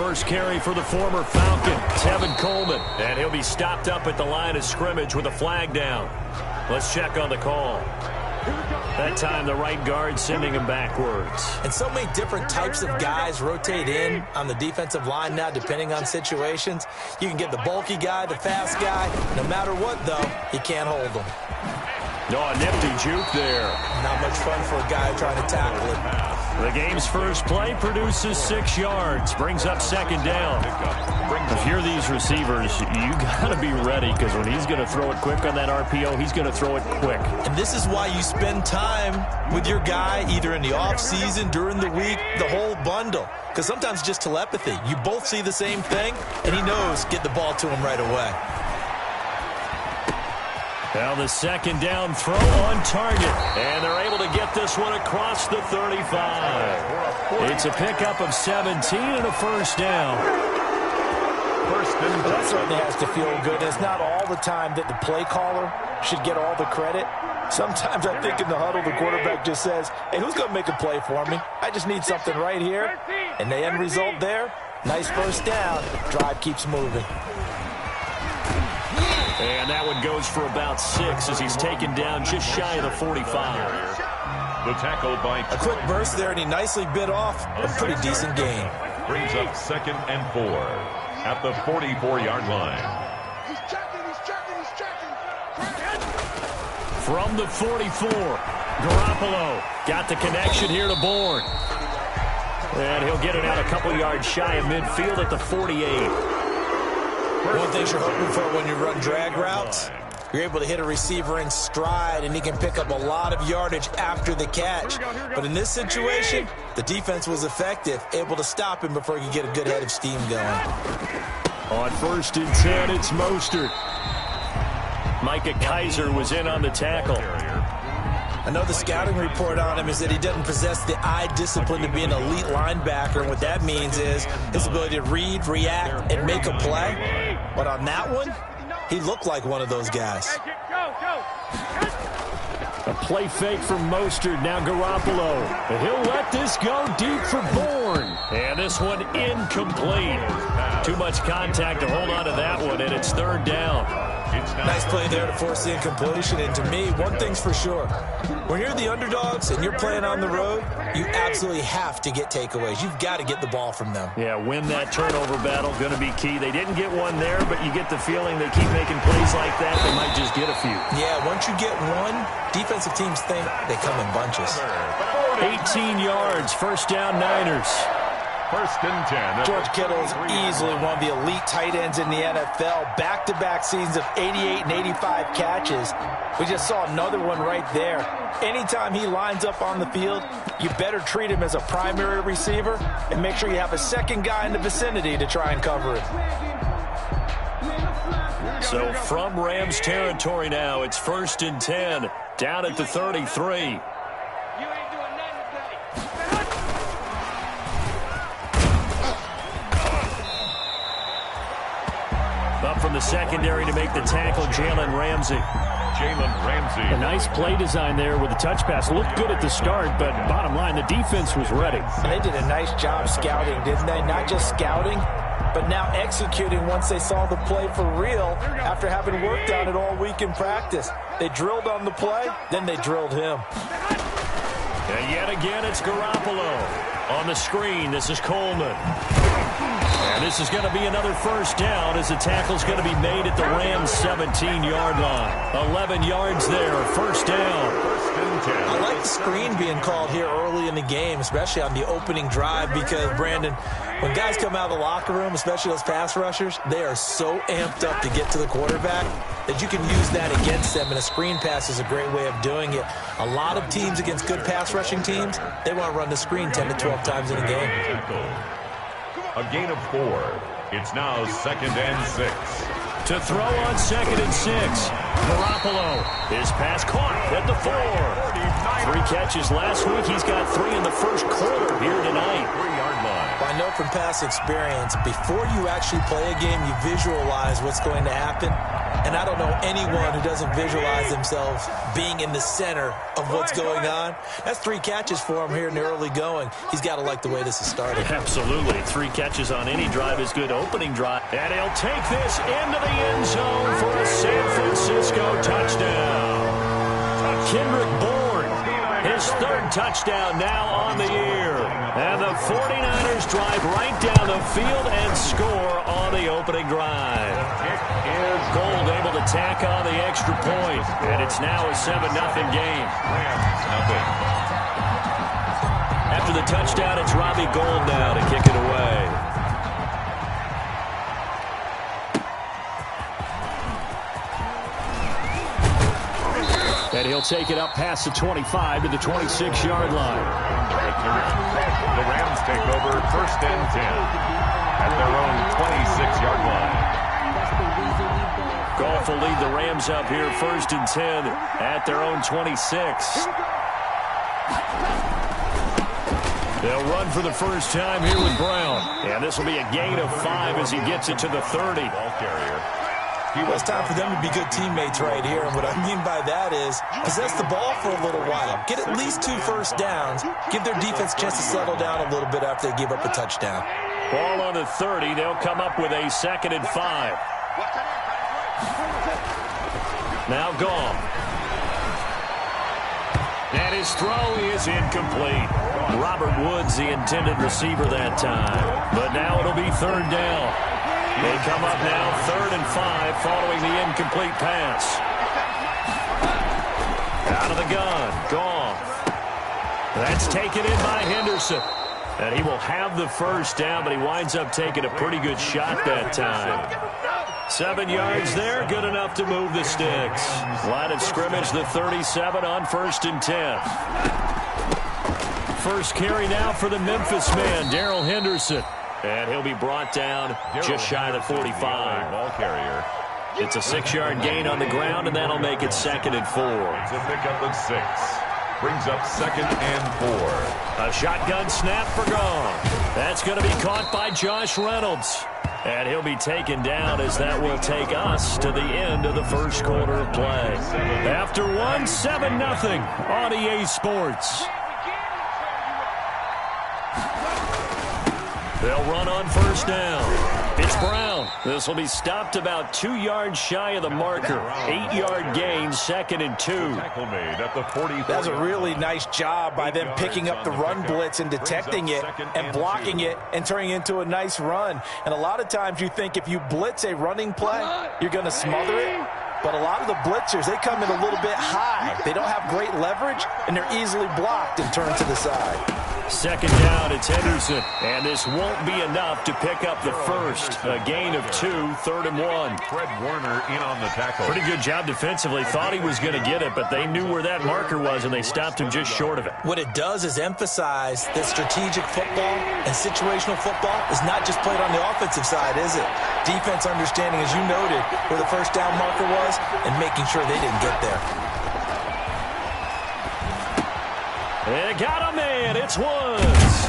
first carry for the former Falcon, Tevin Coleman. And he'll be stopped up at the line of scrimmage with a flag down. Let's check on the call. That time the right guard sending him backwards. And so many different types of guys rotate in on the defensive line now depending on situations. You can get the bulky guy, the fast guy. No matter what, though, you can't hold them. No, a nifty juke there. Not much fun for a guy trying to tackle it. The game's first play produces 6 yards. Brings up second down. If you're these receivers, you got to be ready because when he's going to throw it quick on that RPO, he's going to throw it quick. And this is why you spend time with your guy either in the offseason, during the week, the whole bundle. Because sometimes just telepathy. You both see the same thing, and he knows get the ball to him right away. Now the second down throw on target. And they're able to get this one across the 35. It's a pickup of 17 and a first down. That certainly has to feel good. It's not all the time that the play caller should get all the credit. Sometimes I think in the huddle the quarterback just says, hey, who's going to make a play for me? I just need something right here. And the end result there, nice first down. Drive keeps moving. And that one goes for about 6 as he's taken down just shy of the 45. The tackle by a quick burst there, and he nicely bit off a pretty decent gain. Brings up 2nd and 4 at the 44-yard line. From the 44, Garoppolo got the connection here to Bourne. And he'll get it out a couple yards shy of midfield at the 48. One thing you're hoping for when you run drag routes, you're able to hit a receiver in stride, and he can pick up a lot of yardage after the catch. But in this situation, the defense was effective, able to stop him before he could get a good head of steam going. On 1st and 10, it's Mostert. Micah Kaiser was in on the tackle. I know the scouting report on him is that he doesn't possess the eye discipline to be an elite linebacker, and what that means is his ability to read, react, and make a play. But on that one, he looked like one of those guys. A play fake from Mostert, now Garoppolo. And he'll let this go deep for Bourne. And this one incomplete. Too much contact to hold on to that one, and it's 3rd down. Nice play there to force the incompletion. And to me, one thing's for sure. When you're the underdogs and you're playing on the road, you absolutely have to get takeaways. You've got to get the ball from them. Yeah, win that turnover battle, going to be key. They didn't get one there, but you get the feeling they keep making plays like that, they might just get a few. Yeah, once you get one, defensive teams think they come in bunches. 18 yards, first down Niners. 1st and 10. George Kittle is easily one of the elite tight ends in the NFL. Back-to-back seasons of 88 and 85 catches. We just saw another one right there. Anytime he lines up on the field, you better treat him as a primary receiver and make sure you have a second guy in the vicinity to try and cover it. So from Rams territory now, it's 1st and 10, down at the 33. Up from the secondary to make the tackle, Jalen Ramsey. A nice play design there with the touch pass. Looked good at the start, but bottom line, the defense was ready. And they did a nice job scouting, didn't they? Not just scouting, but now executing once they saw the play for real after having worked on it all week in practice. They drilled on the play, then they drilled him. And yet again, it's Garoppolo. On the screen, this is Coleman. And this is going to be another first down as the tackle's going to be made at the Rams' 17-yard line. 11 yards there, first down. 1st and 10. I like the screen being called here early in the game, especially on the opening drive, because, Brandon, when guys come out of the locker room, especially those pass rushers, they are so amped up to get to the quarterback that you can use that against them, and a screen pass is a great way of doing it. A lot of teams against good pass rushing teams, they want to run the screen 10 to 12 times in a game. A gain of 4. It's now 2nd and 6. To throw on 2nd and 6. Garoppolo. His pass caught at the 4. 3 catches last week. He's got 3 in the first quarter here tonight. 3-yard line. Well, I know from past experience, before you actually play a game, you visualize what's going to happen. And I don't know anyone who doesn't visualize themselves being in the center of what's going on. That's 3 catches for him here in the early going. He's got to like the way this is starting. Absolutely. 3 catches on any drive is good opening drive. And he'll take this into the end zone for a San Francisco touchdown. Kendrick Bourne, his 3rd touchdown now on the year. And the 49ers drive right down the field and score on the opening drive. Gold able to tack on the extra point, and it's now a 7-0 game. After the touchdown, it's Robbie Gould now to kick it away. And he'll take it up past the 25 to the 26-yard line. The Rams take over 1st and 10 at their own 26-yard line. Goff will lead the Rams up here 1st and 10 at their own 26. They'll run for the first time here with Brown. And this will be a gain of 5 as he gets it to the 30. Ball carrier. Well, it's time for them to be good teammates right here. And what I mean by that is possess the ball for a little while. Get at least 2 first downs. Give their defense a chance to settle down a little bit after they give up a touchdown. Ball on the 30. They'll come up with a 2nd and 5. Now Goff. And his throw is incomplete. Robert Woods, the intended receiver that time. But now it'll be 3rd down. They come up now 3rd and 5 following the incomplete pass. Out of the gun. Goff. That's taken in by Henderson. And he will have the first down, but he winds up taking a pretty good shot that time. 7 yards there, good enough to move the sticks. Line of scrimmage, the 37 on 1st and 10. First carry now for the Memphis man, Darrell Henderson. And he'll be brought down just shy of the 45. Ball carrier. It's a 6-yard gain on the ground, and that'll make it 2nd and 4. It's a pickup of 6. Brings up 2nd and 4. A shotgun snap for Goff. That's going to be caught by Josh Reynolds. And he'll be taken down as that will take us to the end of the first quarter of play. After 1, 7-0 on EA Sports. They'll run on first down. It's Brown. This will be stopped about 2 yards shy of the marker. 8-yard gain, 2nd and 2. Tackle made at the 40. That's a really nice job by them picking up the run blitz and detecting it and blocking it and turning it into a nice run. And a lot of times you think if you blitz a running play, you're going to smother it. But a lot of the blitzers, they come in a little bit high. They don't have great leverage, and they're easily blocked and turned to the side. 2nd down, it's Henderson. And this won't be enough to pick up the first. A gain of 2, 3rd and 1. Fred Warner in on the tackle. Pretty good job defensively. Thought he was going to get it, but they knew where that marker was, and they stopped him just short of it. What it does is emphasize that strategic football and situational football is not just played on the offensive side, is it? Defense understanding, as you noted, where the first down marker was and making sure they didn't get there. They got a man. It's Woods.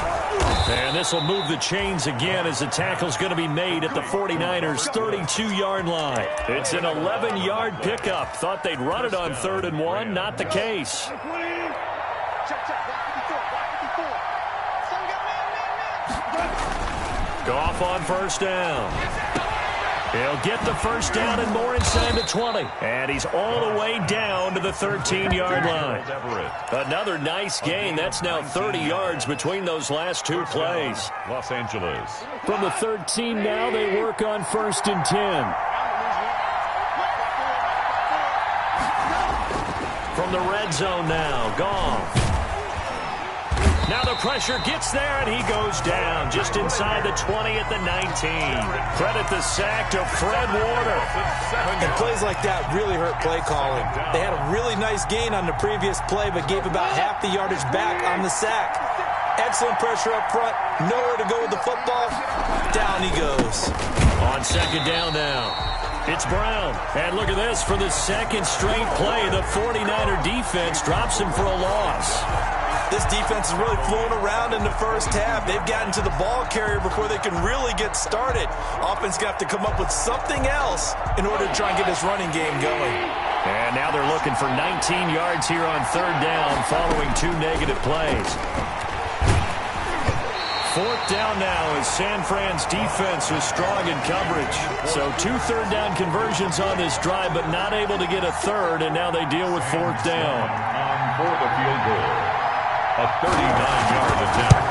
And this will move the chains again as the tackle's going to be made at the 49ers' 32-yard line. It's an 11-yard pickup. Thought they'd run it on 3rd and 1. Not the case. Goff on first down. He'll get the first down and more inside the 20. And he's all the way down to the 13-yard line. Another nice gain. That's now 30 yards between those last 2 plays. Los Angeles. From the 13 now, they work on 1st and 10. From the red zone now, Goff. Now the pressure gets there, and he goes down just inside the 20 at the 19. Credit the sack to Fred Warner. And plays like that really hurt play calling. They had a really nice gain on the previous play, but gave about half the yardage back on the sack. Excellent pressure up front. Nowhere to go with the football. Down he goes. On 2nd down now. It's Brown. And look at this. For the 2nd straight play, the 49er defense drops him for a loss. This defense is really fooling around in the first half. They've gotten to the ball carrier before they can really get started. Offense got to come up with something else in order to try and get this running game going. And now they're looking for 19 yards here on third down following 2 negative plays. Fourth down now as San Fran's defense was strong in coverage. So 2 third-down conversions on this drive, but not able to get a third, and now they deal with fourth down. For the field goal. A 39-yard attempt.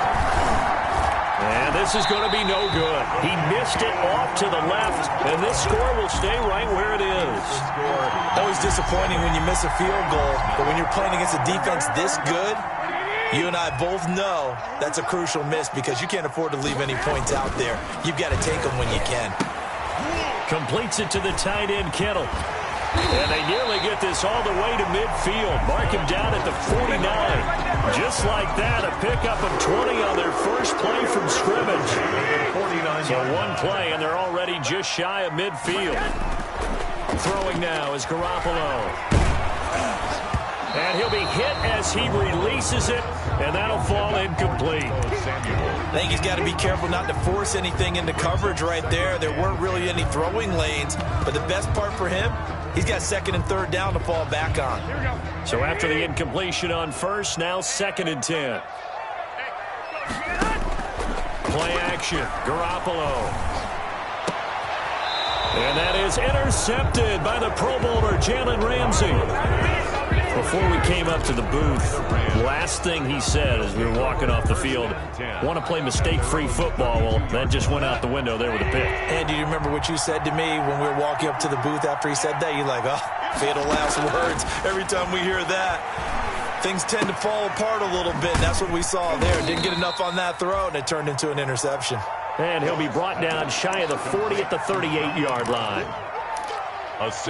And this is going to be no good. He missed it off to the left, and this score will stay right where it is. Always disappointing when you miss a field goal, but when you're playing against a defense this good, you and I both know that's a crucial miss because you can't afford to leave any points out there. You've got to take them when you can. Completes it to the tight end, Kittle. And they nearly get this all the way to midfield. Mark him down at the 49. Just like that, a pickup of 20 on their first play from scrimmage. So 1 play, and they're already just shy of midfield. Throwing now is Garoppolo. And he'll be hit as he releases it, and that'll fall incomplete. I think he's got to be careful not to force anything into coverage right there. There weren't really any throwing lanes, but the best part for him, he's got second and third down to fall back on. So after the incompletion on first, now 2nd and 10. Play action, Garoppolo. And that is intercepted by the Pro Bowler, Jalen Ramsey. Before we came up to the booth, last thing he said as we were walking off the field, want to play mistake-free football. Well, that just went out the window there with a pick. And do you remember what you said to me when we were walking up to the booth after he said that? You're like, oh, fatal last words. Every time we hear that, things tend to fall apart a little bit. And that's what we saw there. Didn't get enough on that throw, and it turned into an interception. And he'll be brought down shy of the 40 at the 38-yard line.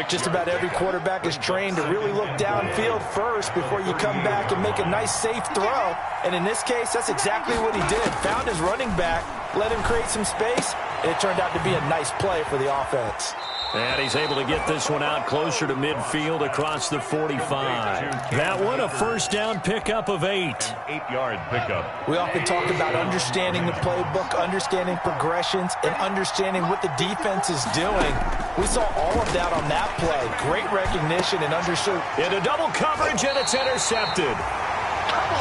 Just about every quarterback is trained to really look downfield first before you come back and make a nice, safe throw. And in this case, that's exactly what he did. Found his running back, let him create some space, and it turned out to be a nice play for the offense. And he's able to get this one out closer to midfield across the 45. That one, a first down pickup of 8. 8-yard pickup. We often talk about understanding the playbook, understanding progressions, and understanding what the defense is doing. We saw all of that on that play. Great recognition and understood. Into double coverage, and it's intercepted.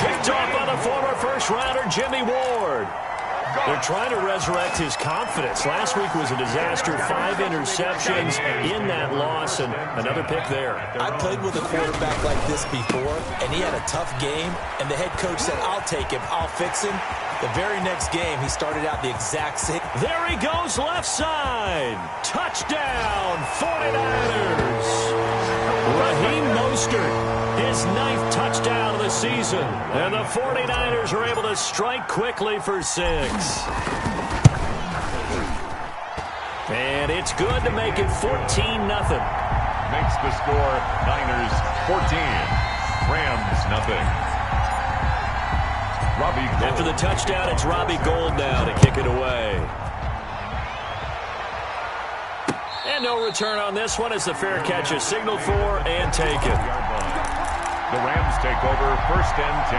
Picked off by the former first-rounder, Jimmy Ward. They're trying to resurrect his confidence. Last week was a disaster. 5 interceptions in that loss, and another pick there. I played with a quarterback like this before, and he had a tough game, and the head coach said, I'll take him, I'll fix him. The very next game, he started out the exact same. There he goes, left side. Touchdown, 49ers. Raheem Mostert, his 9th touchdown of the season. And the 49ers are able to strike quickly for 6. And it's good to make it 14-0. Makes the score Niners 14. Rams nothing. Robbie Gould. After the touchdown, it's Robbie Gould now to kick it away. And no return on this one as the fair catch is signaled for and taken. The Rams take over 1st and 10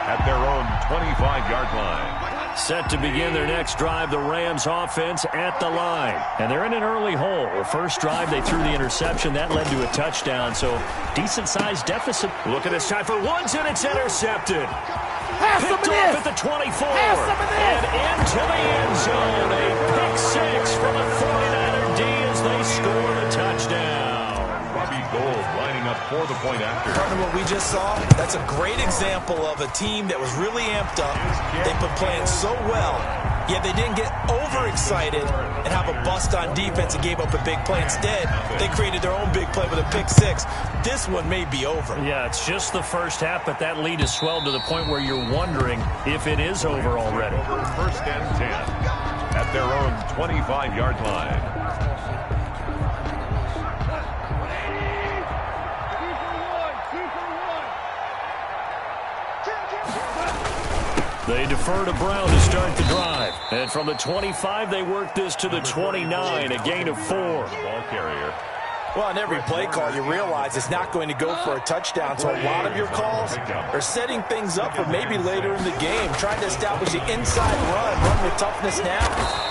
at their own 25-yard line. Set to begin their next drive, the Rams offense at the line. And they're in an early hole. First drive, they threw the interception. That led to a touchdown, so decent-sized deficit. Look at this time for Woods, and it's intercepted. Picked off at the 24. And into the end zone. A pick 6 from a 49er D as they score a touchdown. Robbie Gould lining up for the point after. Partner, what we just saw, that's a great example of a team that was really amped up. They've been playing so well, yet they didn't get overexcited and have a bust on defense and gave up a big play. Instead, they created their own big play with a pick 6. This one may be over. Yeah, it's just the first half, but that lead has swelled to the point where you're wondering if it is over already. 1st and 10 at their own 25-yard line. They defer to Brown to start the drive. And from the 25, they work this to the 29, a gain of 4. Ball carrier. Well, on every play call, you realize it's not going to go for a touchdown, so a lot of your calls are setting things up for maybe later in the game, trying to establish the inside run with toughness now,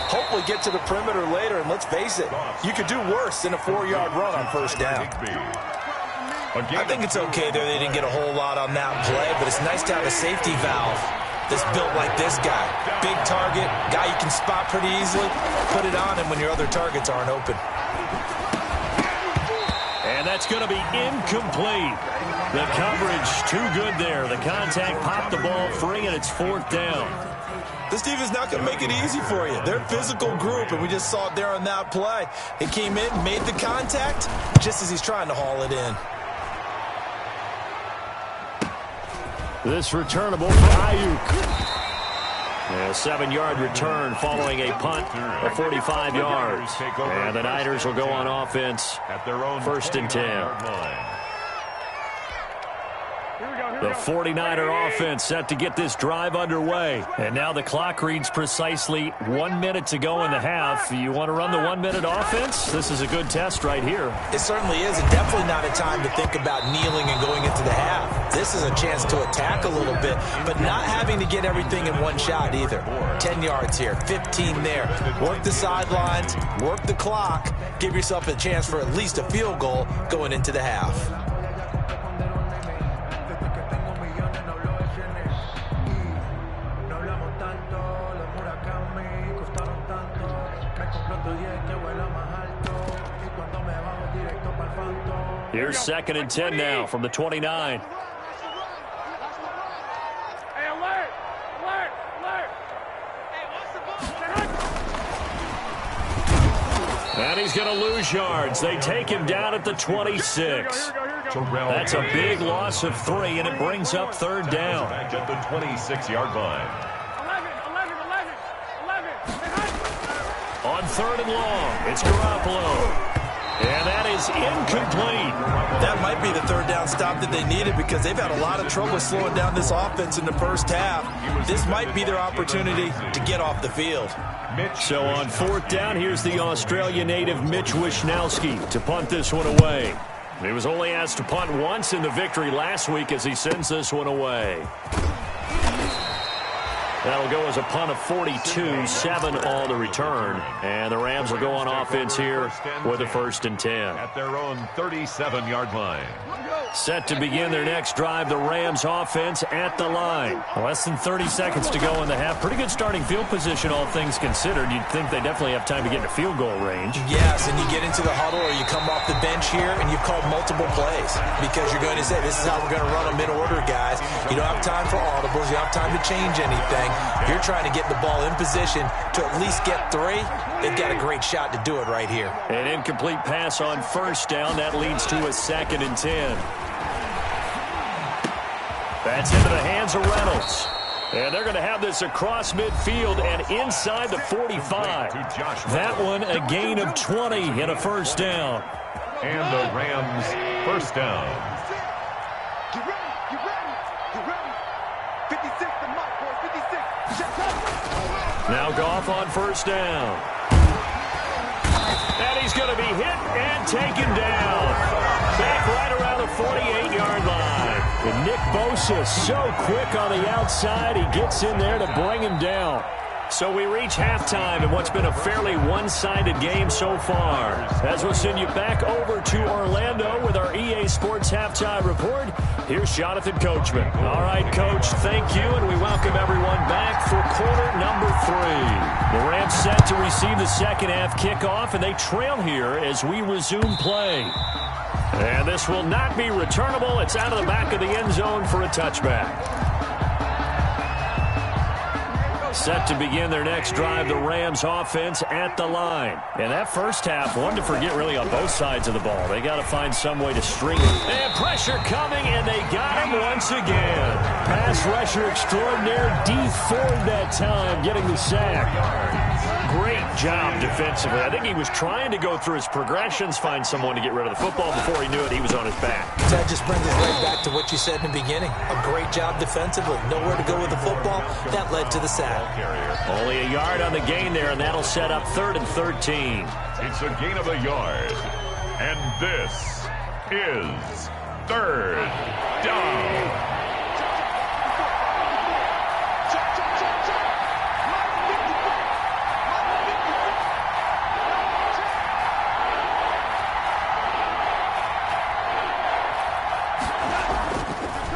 hopefully get to the perimeter later, and let's face it, you could do worse than a 4-yard run on first down. I think it's okay there they didn't get a whole lot on that play, but it's nice to have a safety valve that's built like this guy. Big target, guy you can spot pretty easily, put it on him when your other targets aren't open. And that's going to be incomplete. The coverage too good there. The contact popped the ball free, and it's 4th down. This defense is not going to make it easy for you. They're a physical group, and we just saw it there on that play. He came in, made the contact, just as he's trying to haul it in. This returnable for Ayuk. A 7-yard return following a punt of 45 yards. And the Niners will go on offense at their own 1st and 10. The 49er offense set to get this drive underway. And now the clock reads precisely 1 minute to go in the half. You want to run the 1-minute offense? This is a good test right here. It certainly is, and definitely not a time to think about kneeling and going into the half. This is a chance to attack a little bit, but not having to get everything in one shot either. 10 yards here, 15 there. Work the sidelines, work the clock, give yourself a chance for at least a field goal going into the half. Here's 2nd and 10 now from the 29. And he's going to lose yards. They take him down at the 26. That's a big loss of 3, and it brings up 3rd down. At the 26-yard line. On 3rd and long, it's Garoppolo. And that is incomplete. That might be the 3rd down stop that they needed because they've had a lot of trouble slowing down this offense in the first half. This might be their opportunity to get off the field. So on 4th down, here's the Australia native Mitch Wishnowsky to punt this one away. He was only asked to punt once in the victory last week as he sends this one away. That'll go as a punt of 42, 7 on the return. And the Rams will go on offense here with a 1st and 10. At their own 37-yard line. Set to begin their next drive, the Rams offense at the line. Less than 30 seconds to go in the half. Pretty good starting field position, all things considered. You'd think they definitely have time to get into field goal range. Yes, and you get into the huddle or you come off the bench here and you've called multiple plays because you're going to say, this is how we're going to run them in order, guys. You don't have time for audibles. You don't have time to change anything. You're trying to get the ball in position to at least get 3. They've got a great shot to do it right here. An incomplete pass on 1st down. That leads to a 2nd and 10. That's into the hands of Reynolds. And they're going to have this across midfield and inside the 45. That one a gain of 20 and a 1st down. And the Rams 1st down. Now Goff on 1st down. And he's going to be hit and taken down. Back right around the 48-yard line. And Nick Bosa so quick on the outside. He gets in there to bring him down. So we reach halftime in what's been a fairly one-sided game so far. As we'll send you back over to Orlando with our EA Sports Halftime Report, here's Jonathan Coachman. All right, Coach, thank you, and we welcome everyone back for quarter number 3. The Rams set to receive the second half kickoff, and they trail here as we resume play. And this will not be returnable. It's out of the back of the end zone for a touchback. Set to begin their next drive, the Rams offense at the line. And that first half, one to forget really on both sides of the ball. They got to find some way to string it. And pressure coming, and they got him once again. Pass rusher extraordinaire, D Ford that time, getting the sack. Great job defensively. I think he was trying to go through his progressions, find someone to get rid of the football. Before he knew it, he was on his back. That just brings us right back to what you said in the beginning. A great job defensively. Nowhere to go with the football. That led to the sack. Only a yard on the gain there, and that'll set up 3rd and 13. It's a gain of a yard. And this is third down.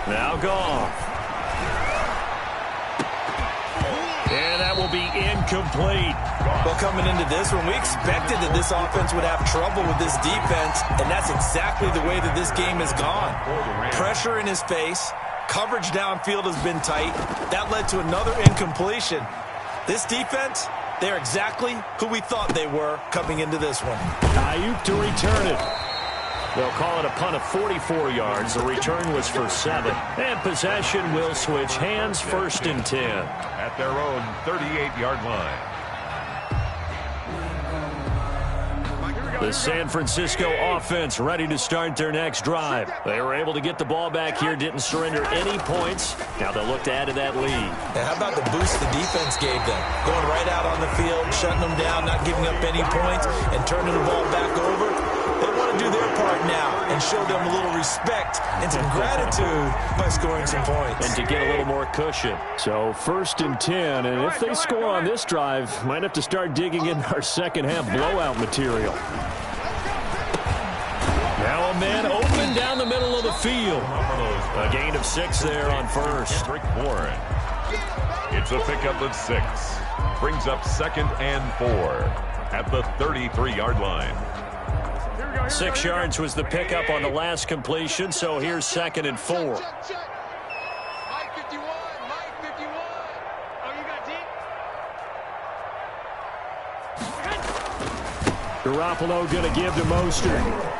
Now Goff. And that will be incomplete. Well, coming into this one, we expected that this offense would have trouble with this defense, and that's exactly the way that this game has gone. Pressure in his face. Coverage downfield has been tight. That led to another incompletion. This defense, they're exactly who we thought they were coming into this one. Ayuk to return it. They'll call it a punt of 44 yards. The return was for 7. And possession will switch hands, 1st and 10. At their own 38-yard line. The San Francisco offense ready to start their next drive. They were able to get the ball back here, didn't surrender any points. Now they'll look to add to that lead. Now, how about the boost the defense gave them? Going right out on the field, shutting them down, not giving up any points, and turning the ball back over. They want to do their part now and show them a little respect and some gratitude by scoring some points. And to get a little more cushion. So 1st and 10, and if they score on this drive, might have to start digging in our second half blowout material. Now a man open down the middle of the field. A gain of 6 there on 1st. Warren. It's a pickup of 6. Brings up 2nd and 4 at the 33-yard line. 6 yards was the pickup on the last completion, so here's 2nd and 4. Garoppolo going to give to Mostert.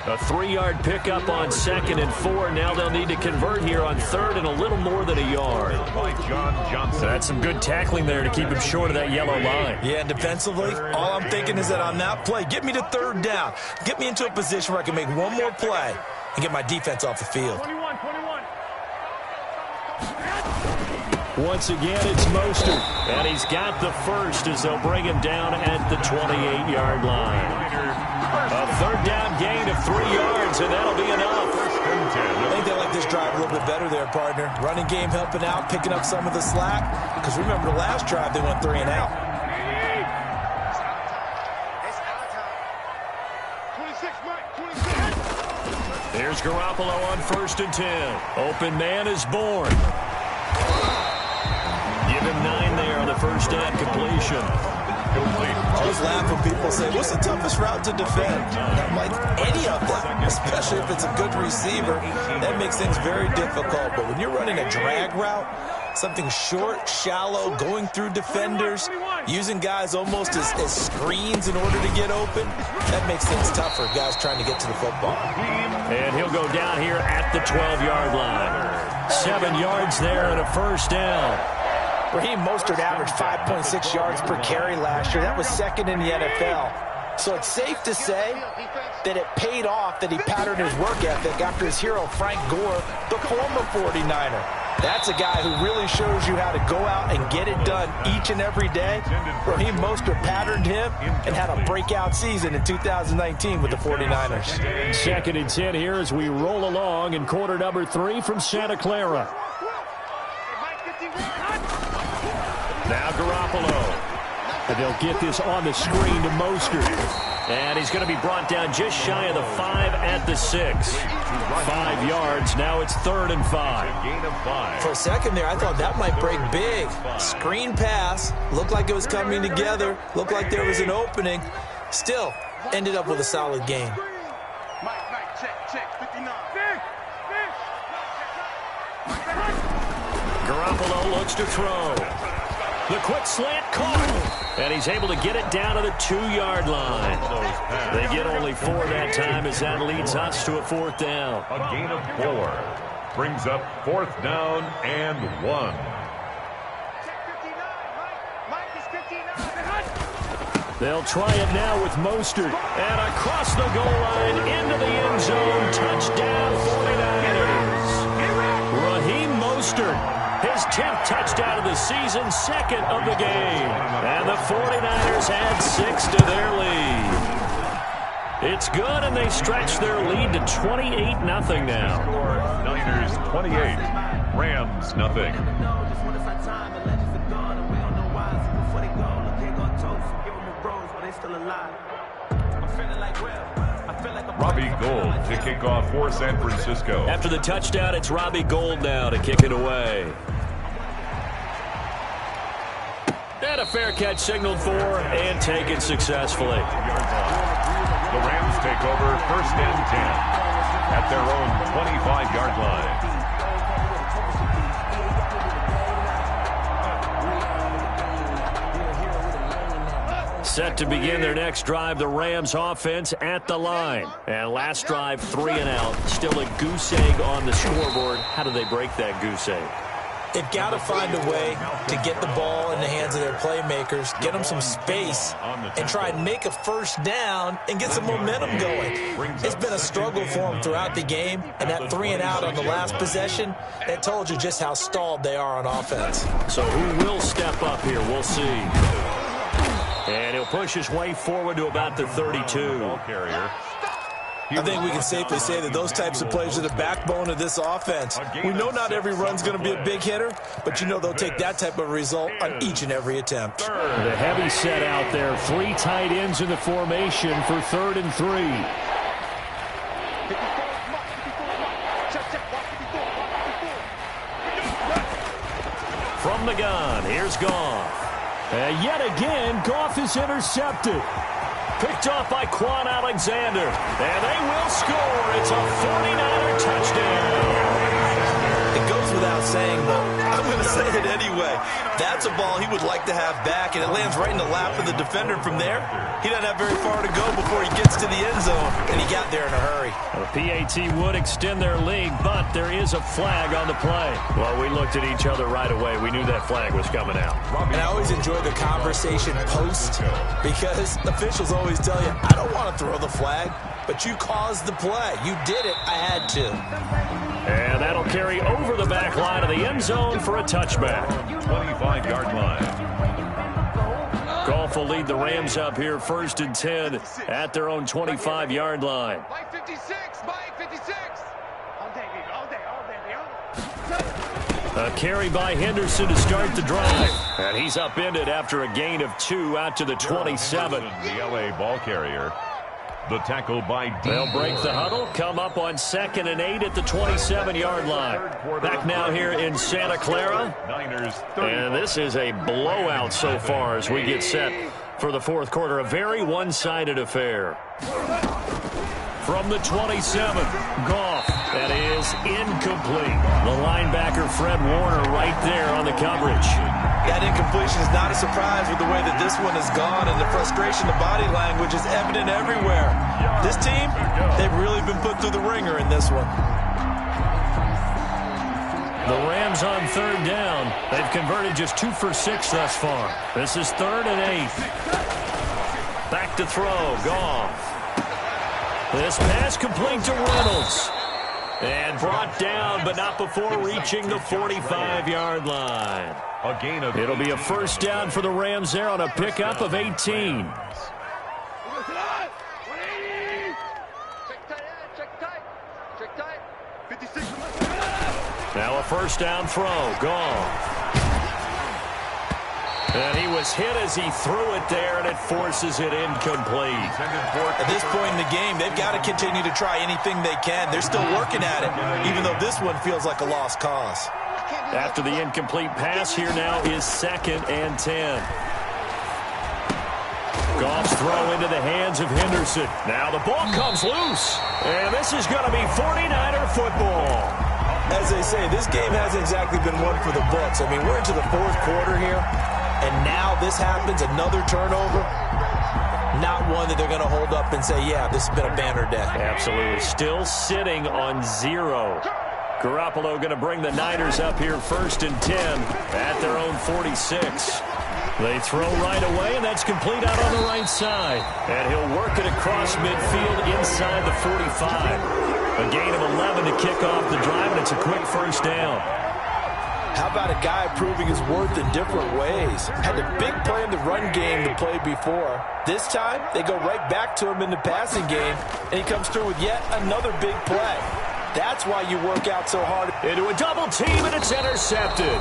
A 3-yard pickup on 2nd and 4. Now they'll need to convert here on 3rd and a little more than a yard. By John Johnson. That's some good tackling there to keep him short of that yellow line. Yeah, and defensively, all I'm thinking is that on that play, get me to 3rd down. Get me into a position where I can make one more play and get my defense off the field. 21. Once again, it's Mostert. And he's got the first as they'll bring him down at the 28-yard line. A 3rd down gain of 3 yards, and that'll be enough. I think they like this drive a little bit better there, partner. Running game helping out, picking up some of the slack. Because remember, the last drive, they went 3 and out. 26, Mike. 26. Here's Garoppolo on 1st and 10. Open man is born. Give him 9 there on the 1st down completion. I always laugh when people say, what's the toughest route to defend? And I'm like, any of them, especially if it's a good receiver. That makes things very difficult. But when you're running a drag route, something short, shallow, going through defenders, using guys almost as screens in order to get open, that makes things tougher, guys trying to get to the football. And he'll go down here at the 12-yard line. 7 yards there and a 1st down. Raheem Mostert averaged 5.6 yards per carry last year. That was 2nd in the NFL. So it's safe to say that it paid off that he patterned his work ethic after his hero, Frank Gore, the former 49er. That's a guy who really shows you how to go out and get it done each and every day. Raheem Mostert patterned him and had a breakout season in 2019 with the 49ers. 2nd and 10 here as we roll along in quarter number 3 from Santa Clara. Now Garoppolo. And they'll get this on the screen to Mostert. And he's going to be brought down just shy of the 5 at the 6. 5 yards. Now it's 3rd and 5. Gain of 5. For a second there, I thought that might break big. Screen pass. Looked like it was coming together. Looked like there was an opening. Still, ended up with a solid game. Mike, check, 59. Garoppolo looks to throw. The quick slant caught. And he's able to get it down to the 2-yard line. They get only 4 that time as that leads us to a 4th down. A gain of 4. Brings up 4th down and 1. They'll try it now with Mostert. And across the goal line into the end zone. Touchdown 49ers. Raheem Mostert. His 10th touchdown of the season, 2nd of the game. And the 49ers add 6 to their lead. It's good, and they stretch their lead to 28-0 now. Niners 28, Rams nothing. Robbie Gould to kick off for San Francisco. After the touchdown, it's Robbie Gould now to kick it away. And a fair catch signaled for and taken successfully. The Rams take over 1st and 10 at their own 25-yard line. Set to begin their next drive, the Rams offense at the line. And last drive, 3 and out. Still a goose egg on the scoreboard. How do they break that goose egg? They've got to find a way to get the ball in the hands of their playmakers, get them some space, and try and make a first down and get some momentum going. It's been a struggle for them throughout the game, and that 3 and out on the last possession, that told you just how stalled they are on offense. So who will step up here? We'll see. And he'll push his way forward to about the 32. I think we can safely say that those types of plays are the backbone of this offense. We know not every run's going to be a big hitter, but you know they'll take that type of result on each and every attempt. The heavy set out there. 3 tight ends in the formation for 3rd and 3. From the gun, here's Goff. And yet again, Goff is intercepted. Picked off by Quan Alexander. And they will score. It's a 49er touchdown. It goes without saying, but I'm going to say it anyway. That's a ball he would like to have back, and it lands right in the lap of the defender from there. He doesn't have very far to go before he gets to the end zone, and he got there in a hurry. The PAT would extend their lead, but there is a flag on the play. Well, we looked at each other right away. We knew that flag was coming out. And I always enjoy the conversation post because officials always tell you, I don't want to throw the flag, but you caused the play. You did it. I had to. And that'll carry over the back line of the end zone for a touchback. 25-yard line. Goff will lead the Rams up here 1st and 10 at their own 25-yard line. Mike 56, Mike 56. All day, baby, all day, A carry by Henderson to start the drive. And he's upended after a gain of 2 out to the 27. The L.A. ball carrier. The tackle by D. They'll break the huddle, come up on 2nd and 8 at the 27-yard line. Back now here in Santa Clara. And this is a blowout so far as we get set for the 4th quarter. A very one-sided affair. From the 27, Goff. That is incomplete. The linebacker, Fred Warner, right there on the coverage. That incompletion is not a surprise with the way that this one has gone, and the frustration, the body language is evident everywhere. This team, they've really been put through the ringer in this one. The Rams on 3rd down. They've converted just 2 for 6 thus far. This is 3rd and 8. Back to throw, Goff. This pass complete to Reynolds. And brought down, but not before reaching the 45-yard line. A gain of It'll be a 1st down for the Rams there on a pickup of 18. Check tight. 56. Now a 1st down throw. Goff. And he was hit as he threw it there, and it forces it incomplete. At this point in the game, they've got to continue to try anything they can. They're still working at it, even though this one feels like a lost cause. After the incomplete pass, here now is 2nd and 10. Goff's throw into the hands of Henderson. Now the ball comes loose, and this is going to be 49er football. As they say, this game hasn't exactly been one for the books. I mean, we're into the 4th quarter here, and now this happens, another turnover. Not one that they're going to hold up and say, yeah, this has been a banner day. Absolutely. Still sitting on 0. Garoppolo going to bring the Niners up here 1st and 10 at their own 46. They throw right away, and that's complete out on the right side. And he'll work it across midfield inside the 45. A gain of 11 to kick off the drive, and it's a quick 1st down. How about a guy proving his worth in different ways? Had a big play in the run game to play before. This time, they go right back to him in the passing game, and he comes through with yet another big play. That's why you work out so hard. Into a double team, and it's intercepted.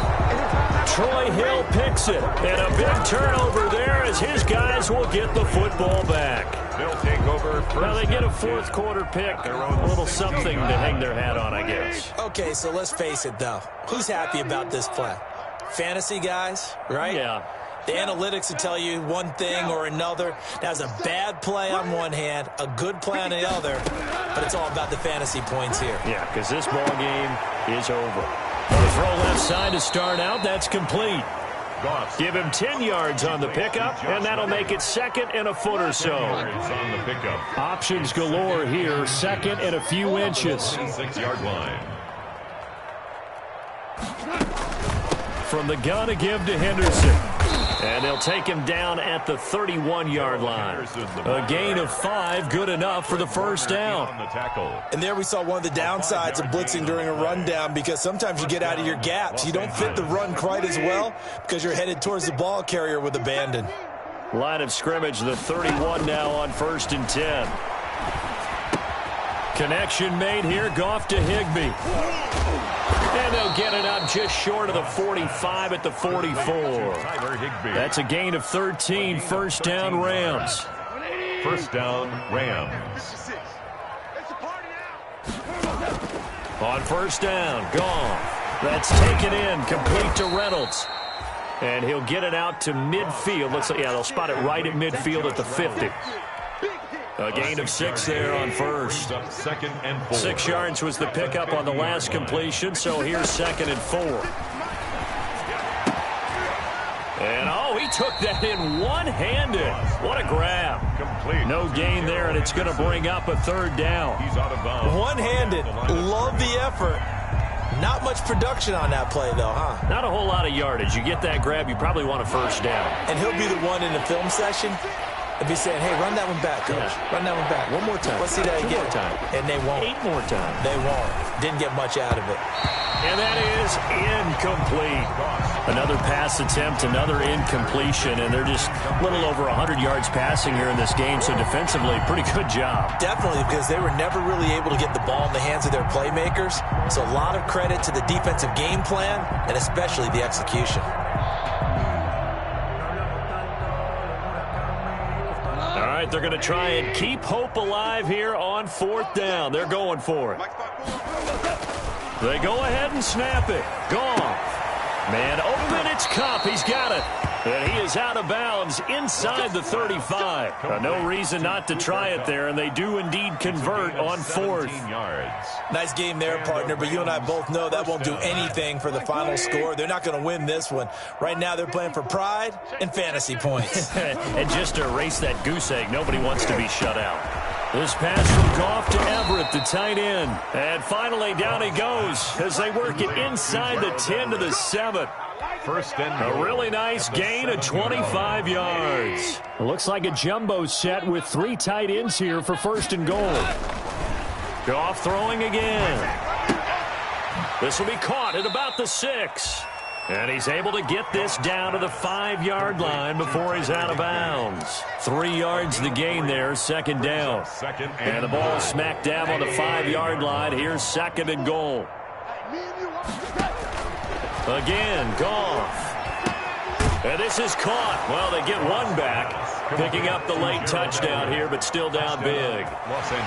Troy Hill picks it, and a big turnover there as his guys will get the football back. They'll take over first. Now they get a fourth quarter pick, a little something to hang their hat on, I guess. Okay, so let's face it, though. Who's happy about this play? Fantasy guys, right? Yeah. The analytics will tell you one thing or another. That's a bad play on one hand, a good play on the other, but it's all about the fantasy points here. Yeah, because this ball game is over. The throw left side to start out. That's complete. Give him 10 yards on the pickup, and that'll make it second and a foot or so. On the pickup. Options galore here, second and a few inches. 6-yard line. From the gun to give to Henderson. And they'll take him down at the 31-yard line. A gain of 5, good enough for the first down. And there we saw one of the downsides of blitzing during a rundown, because sometimes you get out of your gaps. You don't fit the run quite as well because you're headed towards the ball carrier with abandon. Line of scrimmage, the 31 now on 1st and 10. Connection made here, Goff to Higbee. And they'll get it up just short of the 45 at the 44. That's a gain of 13, first down Rams. First down Rams. On first down, Goff. That's taken in, complete to Reynolds. And he'll get it out to midfield. Looks like, yeah, they'll spot it right at midfield at the 50. A gain of 6 there on first. 6 yards was the pickup on the last completion, so here's 2nd and 4. And, oh, he took that in one-handed. What a grab. No gain there, and it's going to bring up a 3rd down. One-handed. Love the effort. Not much production on that play, though, huh? Not a whole lot of yardage. You get that grab, you probably want a first down. And he'll be the one in the film session and be saying, hey, run that one back, coach. Yeah. Run that one back. One more time. Let's see that again. 2 more times. And they won't. 8 more times. They won't. Didn't get much out of it. And that is incomplete. Another pass attempt, another incompletion, and they're just a little over 100 yards passing here in this game, so defensively, pretty good job. Definitely, because they were never really able to get the ball in the hands of their playmakers. So a lot of credit to the defensive game plan, and especially the execution. All right, they're going to try and keep hope alive here on 4th down. They're going for it. They go ahead and snap it. Goff. Man open, it's Kupp. He's got it. And he is out of bounds inside the 35. No reason not to try it there, and they do indeed convert on 4th. Nice game there, partner, but you and I both know that won't do anything for the final score. They're not going to win this one. Right now they're playing for pride and fantasy points. And just to erase that goose egg, nobody wants to be shut out. This pass from Goff to Everett, the tight end. And finally, down he goes as they work it inside the 10 to the 7. First and a really nice gain of 25 yards. It looks like a jumbo set with 3 tight ends here for 1st and goal. Goff throwing again. This will be caught at about the 6. And he's able to get this down to the 5-yard line before he's out of bounds. 3 yards the gain there, 2nd down. And the ball smack dab on the 5-yard line. Here's 2nd and goal. Again, Goff. And this is caught. Well, they get one back, picking up the late touchdown here, but still down big.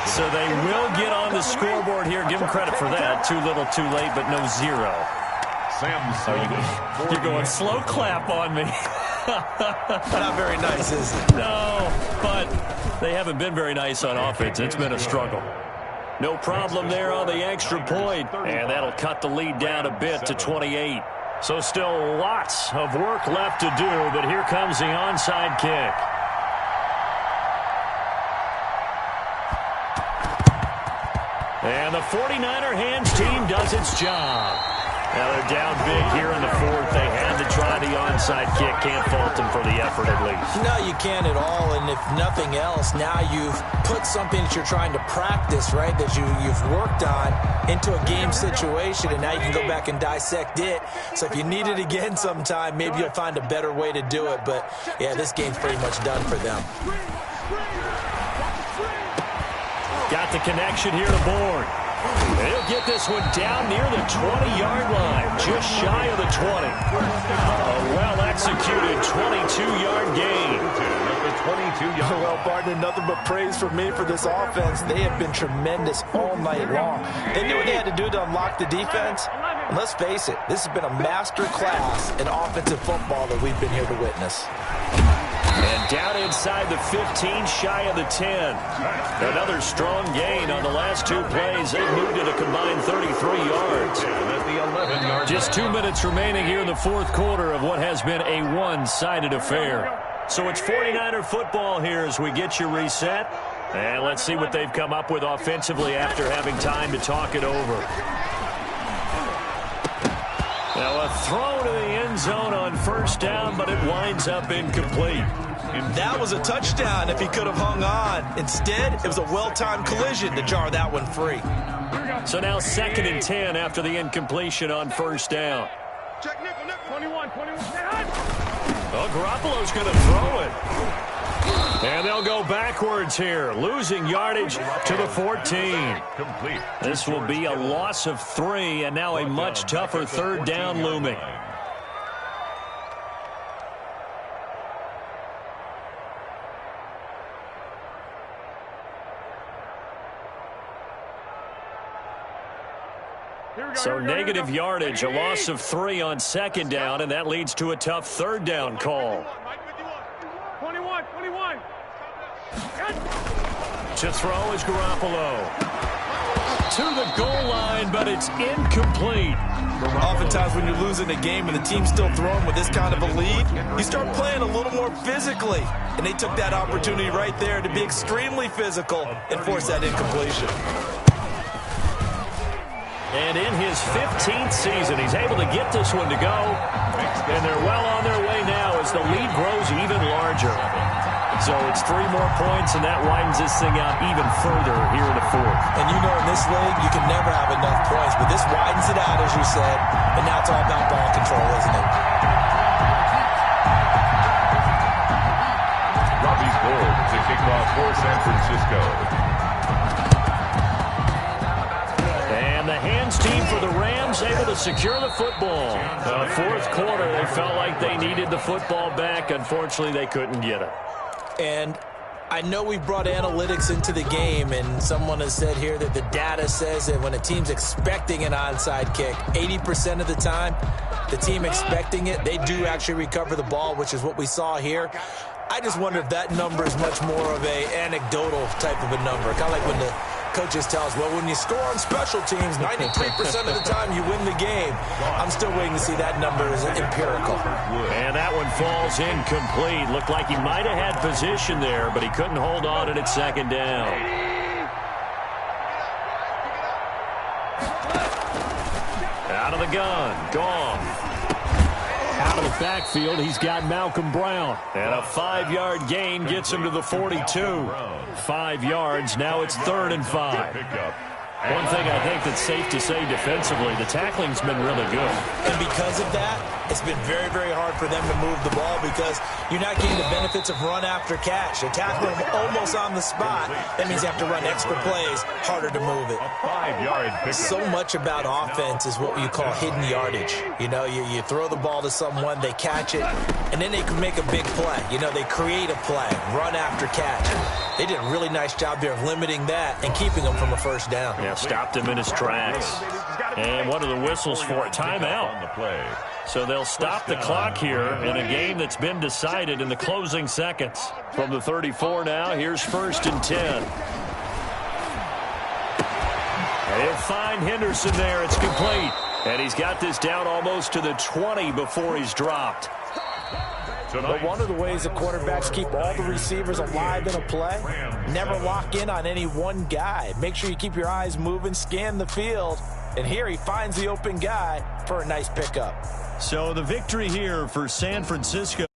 So they will get on the scoreboard here. Give them credit for that. Too little, too late, but no 0. You're going slow clap on me. Not very nice, is it? No, but they haven't been very nice on offense. It's been a struggle. No problem there on the extra point, and that'll cut the lead down a bit to 28. So still lots of work left to do, but here comes the onside kick. And the 49er hands team does its job. Now they're down big here in the fourth. They had to try the onside kick. Can't fault them for the effort at least. No, you can't at all. And if nothing else, now you've put something that you're trying to practice, right, that you've worked on into a game situation, and now you can go back and dissect it. So if you need it again sometime, maybe you'll find a better way to do it. But, yeah, this game's pretty much done for them. Got the connection here to Bourne. He'll get this one down near the 20-yard line, just shy of the 20. A well-executed 22-yard gain. Well, Barton, nothing but praise for me for this offense. They have been tremendous all night long. They knew what they had to do to unlock the defense. And let's face it, this has been a master class in offensive football that we've been here to witness. And down inside the 15, shy of the 10. Another strong gain on the last two plays. They moved it a combined 33 yards. Just 2 minutes remaining here in the fourth quarter of what has been a one-sided affair. So it's 49er football here as we get you reset. And let's see what they've come up with offensively after having time to talk it over. Now a throw to the end zone on first down, but it winds up incomplete. That was a touchdown if he could have hung on. Instead, it was a well-timed collision to jar that one free. So now 2nd and 10 after the incompletion on first down. Check nickel, 21. Well, Garoppolo's going to throw it. And they'll go backwards here, losing yardage to the 14. This will be a loss of 3, and now a much tougher third down looming. So negative yardage, a loss of 3 on second down, and that leads to a tough third down call. 21. To throw is Garoppolo. To the goal line, but it's incomplete. Oftentimes when you're losing a game and the team's still throwing with this kind of a lead, you start playing a little more physically. And they took that opportunity right there to be extremely physical and force that incompletion. And in his 15th season, he's able to get this one to go. And they're well on their way now as the lead grows even larger. So it's 3 more points, and that widens this thing out even further here in the fourth. And you know in this league, you can never have enough points, but this widens it out, as you said, and now it's all about ball control, isn't it? Robbie Gould to kick off for San Francisco. And the hands team for the Rams able to secure the football. Fourth quarter, they felt like they needed the football back. Unfortunately, they couldn't get it. And I know we brought analytics into the game, and someone has said here that the data says that when a team's expecting an onside kick, 80% of the time, the team expecting it, they do actually recover the ball, which is what we saw here. I just wonder if that number is much more of a anecdotal type of a number, kind of like when the coaches tell us, well, when you score on special teams, 93% of the time you win the game. I'm still waiting to see that number is empirical. And that one falls incomplete. Looked like he might have had position there, but he couldn't hold on at second down. Out of the gun, gone. Out of the backfield, he's got Malcolm Brown. And a 5-yard gain gets him to the 42. 5 yards, now it's 3rd and 5. One thing I think that's safe to say defensively, the tackling's been really good. And because of that, it's been very, very hard for them to move the ball because you're not getting the benefits of run after catch. They tackle them almost on the spot. That means you have to run extra plays, harder to move it. A 5-yard pickup. So much about offense is what you call hidden yardage. You know, you throw the ball to someone, they catch it, and then they can make a big play. You know, they create a play, run after catch. They did a really nice job there of limiting that and keeping them from a first down. Yeah, stopped him in his tracks. And one of the whistles for a timeout. So they'll stop the clock here in a game that's been decided in the closing seconds. From the 34 now, here's 1st and 10. And he'll find Henderson there. It's complete. And he's got this down almost to the 20 before he's dropped. But one of the ways the quarterbacks keep all the receivers alive in a play, never lock in on any one guy. Make sure you keep your eyes moving, scan the field, And here he finds the open guy for a nice pickup. So the victory here for San Francisco.